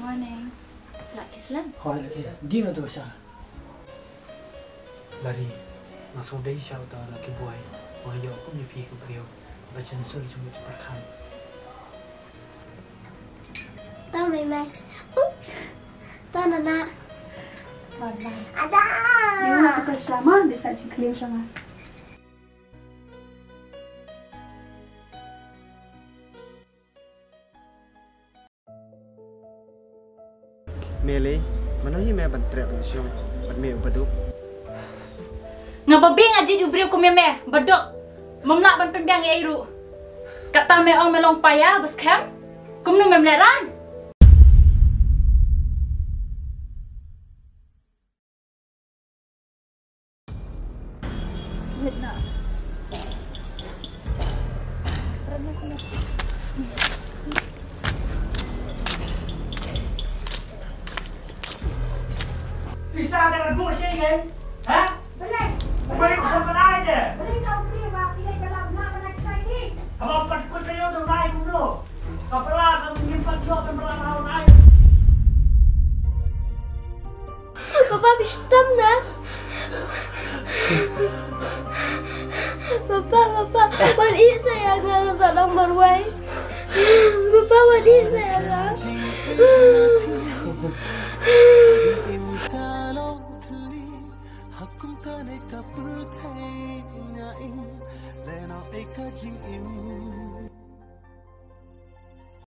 Morning. Laki Islam. Hoi lagi. Di mana tu Risha? Lari. Masuk dari Risha atau laki buai. Orang jauh pun pergi ke beliau. Baca sul cuma cepat kan. Tahu mai. Tahu nana. Warbah. Ada. Dia nak ke sama dia saja clean sama. Mele, mana ni me bantre pensiun, me baduk. Ngababing aji ubri ko me baduk. Mamnak ban pembiang airu. Kata me ong melong paya bas kem. Kum nu me meleran. Midna. Risha dengan bu sih kan? Hah? Balik sama aja. Kamu perkut dia tu naik dulu. Kepala kamu nyimpan dia kepala tahun naik. Papa bistam na. Papa, wadi saya agak sadang berway. Papa wadi saya agak. Hakum kane kapur thay ngaing leno eka jing im